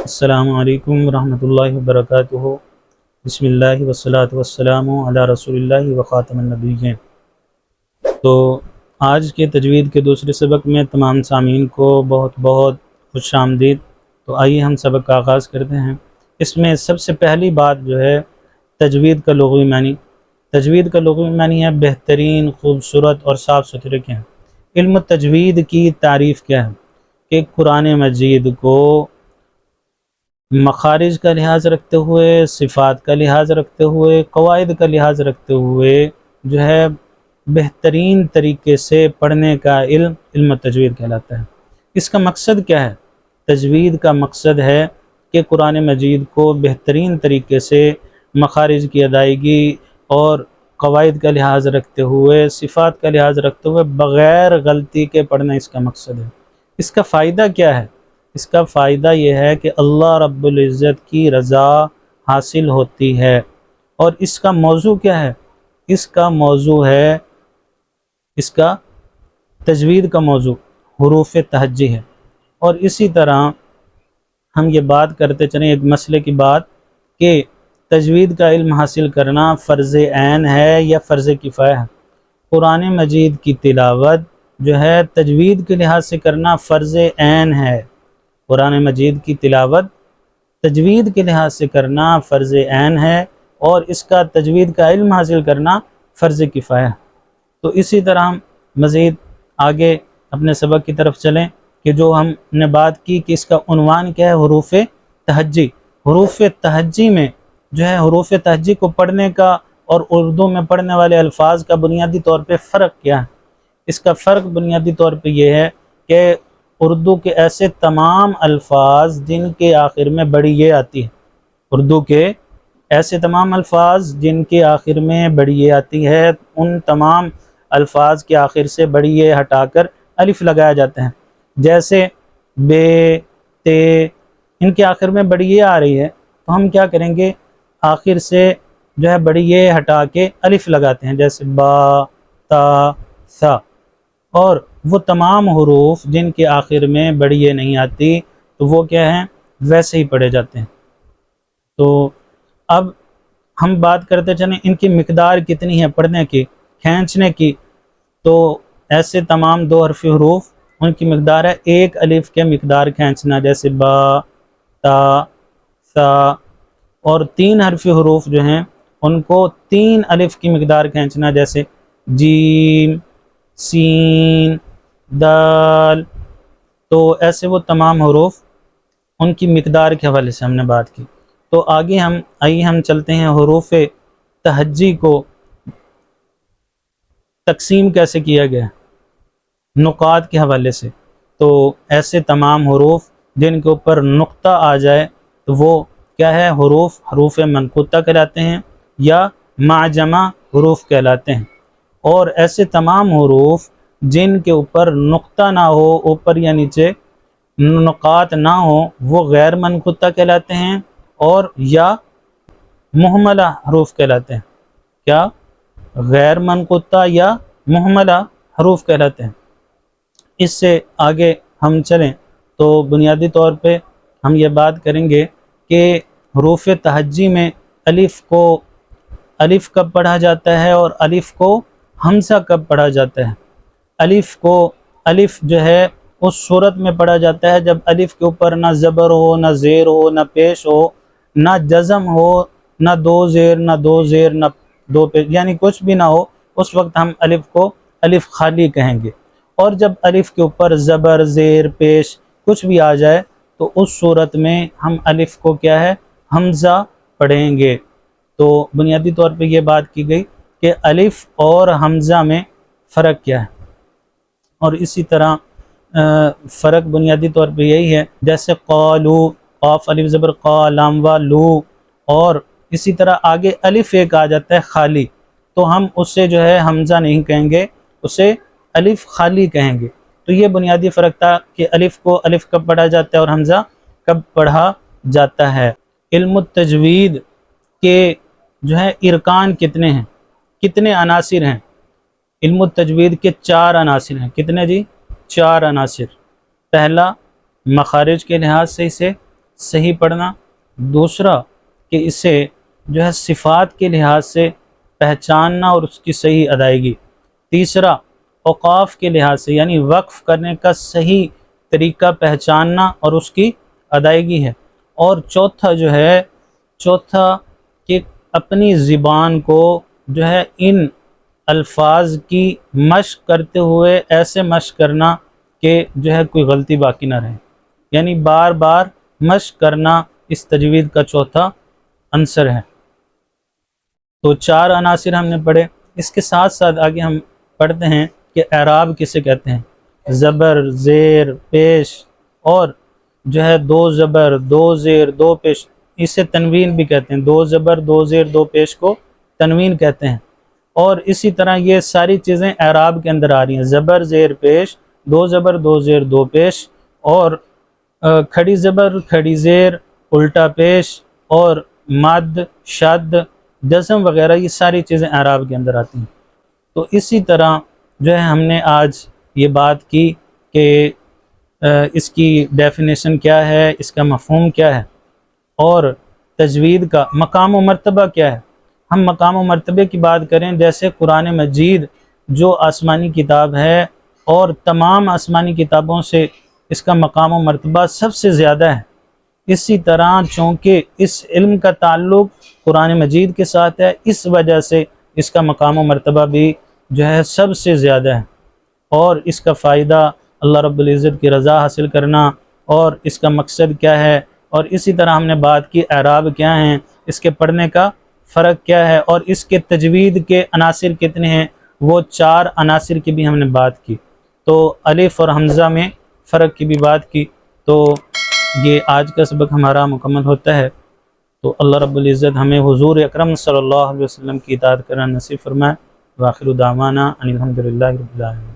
السلام علیکم ورحمۃ اللہ وبرکاتہ۔ بسم اللہ والصلاۃ والسلام علی رسول اللہ وخاتم النبیین۔ تو آج کے تجوید کے دوسرے سبق میں تمام سامعین کو بہت بہت خوش آمدید۔ تو آئیے ہم سبق کا آغاز کرتے ہیں۔ اس میں سب سے پہلی بات جو ہے تجوید کا لغوی معنی۔ تجوید کا لغوی معنی ہے بہترین، خوبصورت اور صاف ستھرے کے ہیں۔ علم تجوید کی تعریف کیا ہے کہ قرآن مجید کو مخارج کا لحاظ رکھتے ہوئے، صفات کا لحاظ رکھتے ہوئے، قواعد کا لحاظ رکھتے ہوئے جو ہے بہترین طریقے سے پڑھنے کا علم تجوید کہلاتا ہے۔ اس کا مقصد کیا ہے؟ تجوید کا مقصد ہے کہ قرآن مجید کو بہترین طریقے سے مخارج کی ادائیگی اور قواعد کا لحاظ رکھتے ہوئے، صفات کا لحاظ رکھتے ہوئے بغیر غلطی کے پڑھنا اس کا مقصد ہے۔ اس کا فائدہ کیا ہے؟ اس کا فائدہ یہ ہے کہ اللہ رب العزت کی رضا حاصل ہوتی ہے۔ اور اس کا موضوع کیا ہے؟ اس کا موضوع ہے، اس کا تجوید کا موضوع حروف تہجی ہے۔ اور اسی طرح ہم یہ بات کرتے چلیں ایک مسئلے کی بات کہ تجوید کا علم حاصل کرنا فرض عین ہے یا فرض کفایہ ہے۔ قرآن مجید کی تلاوت جو ہے تجوید کے لحاظ سے کرنا فرض عین ہے۔ قرآن مجید کی تلاوت تجوید کے لحاظ سے کرنا فرض عین ہے، اور اس کا تجوید کا علم حاصل کرنا فرض کفایہ ہے۔ تو اسی طرح ہم مزید آگے اپنے سبق کی طرف چلیں کہ جو ہم نے بات کی کہ اس کا عنوان کیا ہے، حروف تہجی۔ حروف تہجی میں جو ہے حروف تہجی کو پڑھنے کا اور اردو میں پڑھنے والے الفاظ کا بنیادی طور پہ فرق کیا ہے؟ اس کا فرق بنیادی طور پہ یہ ہے کہ اردو کے ایسے تمام الفاظ جن کے آخر میں بڑی یہ آتی ہے، اردو کے ایسے تمام الفاظ جن کے آخر میں بڑی یہ آتی ہے، ان تمام الفاظ کے آخر سے بڑی یہ ہٹا کر الف لگایا جاتا ہے۔ جیسے بے، تے، ان کے آخر میں بڑی یہ آ رہی ہے تو ہم کیا کریں گے؟ آخر سے جو ہے بڑی یہ ہٹا کے الف لگاتے ہیں، جیسے با، تا، سا۔ اور وہ تمام حروف جن کے آخر میں بڑی یہ نہیں آتی تو وہ کیا ہیں؟ ویسے ہی پڑھے جاتے ہیں۔ تو اب ہم بات کرتے چلیں ان کی مقدار کتنی ہے پڑھنے کی، کھینچنے کی۔ تو ایسے تمام دو حرفی حروف ان کی مقدار ہے ایک الف کے مقدار کھینچنا، جیسے با، تا، سا۔ اور تین حرفی حروف جو ہیں ان کو تین الف کی مقدار کھینچنا، جیسے جیم، سین، دال۔ تو ایسے وہ تمام حروف ان کی مقدار کے حوالے سے ہم نے بات کی۔ تو آگے ہم چلتے ہیں حروف تہجی کو تقسیم کیسے کیا گیا نقاط کے حوالے سے۔ تو ایسے تمام حروف جن کے اوپر نقطہ آ جائے تو وہ کیا ہے؟ حروف منقوطہ کہلاتے ہیں یا معجمہ حروف کہلاتے ہیں۔ اور ایسے تمام حروف جن کے اوپر نقطہ نہ ہو، اوپر یا نیچے نقاط نہ ہو، وہ غیر منقوطہ کہلاتے ہیں اور یا مہملہ حروف کہلاتے ہیں۔ کیا؟ غیر منقوطہ یا مہملہ حروف کہلاتے ہیں۔ اس سے آگے ہم چلیں تو بنیادی طور پہ ہم یہ بات کریں گے کہ حروف تہجی میں الف کب پڑھا جاتا ہے اور الف کو حمزہ کب پڑھا جاتا ہے۔ الف جو ہے اس صورت میں پڑھا جاتا ہے جب الف کے اوپر نہ زبر ہو، نہ زیر ہو، نہ پیش ہو، نہ جزم ہو، نہ دو زیر، نہ دو زیر، نہ دو پیش، یعنی کچھ بھی نہ ہو۔ اس وقت ہم الف کو الف خالی کہیں گے۔ اور جب الف کے اوپر زبر، زیر، پیش کچھ بھی آ جائے تو اس صورت میں ہم الف کو کیا ہے؟ حمزہ پڑھیں گے۔ تو بنیادی طور پہ یہ بات کی گئی کہ الف اور حمزہ میں فرق کیا ہے۔ اور اسی طرح فرق بنیادی طور پہ یہی ہے، جیسے قالو، قاف الف زبر قا، لام وا لو۔ اور اسی طرح آگے الف ایک آ جاتا ہے خالی، تو ہم اس سے جو ہے حمزہ نہیں کہیں گے، اسے الف خالی کہیں گے۔ تو یہ بنیادی فرق تھا کہ الف کو الف کب پڑھا جاتا ہے اور حمزہ کب پڑھا جاتا ہے۔ علم التجوید کے جو ہے ارکان کتنے ہیں، کتنے عناصر ہیں؟ علم التجوید کے 4 عناصر ہیں۔ کتنے جی؟ 4 عناصر۔ پہلا، مخارج کے لحاظ سے اسے صحیح پڑھنا، دوسرا کہ اسے جو ہے صفات کے لحاظ سے پہچاننا اور اس کی صحیح ادائیگی، تیسرا اوقاف کے لحاظ سے یعنی وقف کرنے کا صحیح طریقہ پہچاننا اور اس کی ادائیگی ہے، اور چوتھا کہ اپنی زبان کو جو ہے ان الفاظ کی مشق کرتے ہوئے ایسے مشق کرنا کہ جو ہے کوئی غلطی باقی نہ رہے، یعنی بار بار مشق کرنا اس تجوید کا چوتھا عنصر ہے۔ تو 4 عناصر ہم نے پڑھے، اس کے ساتھ ساتھ آگے ہم پڑھتے ہیں کہ اعراب کسے کہتے ہیں، زبر، زیر، پیش، اور جو ہے 2 زبر 2 زیر 2 پیش، اسے تنوین بھی کہتے ہیں، 2 زبر 2 زیر 2 پیش کو تنوین کہتے ہیں، اور اسی طرح یہ ساری چیزیں اعراب کے اندر آ رہی ہیں، زبر زیر پیش، 2 زبر 2 زیر 2 پیش، اور کھڑی زبر کھڑی زیر الٹا پیش، اور مد، شد، جزم وغیرہ، یہ ساری چیزیں اعراب کے اندر آتی ہیں۔ تو اسی طرح جو ہے ہم نے آج یہ بات کی کہ اس کی ڈیفینیشن کیا ہے، اس کا مفہوم کیا ہے، اور تجوید کا مقام و مرتبہ کیا ہے۔ ہم مقام و مرتبے کی بات کریں، جیسے قرآن مجید جو آسمانی کتاب ہے اور تمام آسمانی کتابوں سے اس کا مقام و مرتبہ سب سے زیادہ ہے، اسی طرح چونکہ اس علم کا تعلق قرآن مجید کے ساتھ ہے، اس وجہ سے اس کا مقام و مرتبہ بھی جو ہے سب سے زیادہ ہے، اور اس کا فائدہ اللہ رب العزت کی رضا حاصل کرنا، اور اس کا مقصد کیا ہے، اور اسی طرح ہم نے بات کی اعراب کیا ہیں، اس کے پڑھنے کا فرق کیا ہے، اور اس کے تجوید کے عناصر کتنے ہیں، وہ 4 عناصر کی بھی ہم نے بات کی، تو الف اور حمزہ میں فرق کی بھی بات کی۔ تو یہ آج کا سبق ہمارا مکمل ہوتا ہے، تو اللہ رب العزت ہمیں حضور اکرم صلی اللہ علیہ وسلم کی اطاعت کرنا نصیب فرمائے۔ وآخر دعوانا ان الحمد للہ رب العالمین۔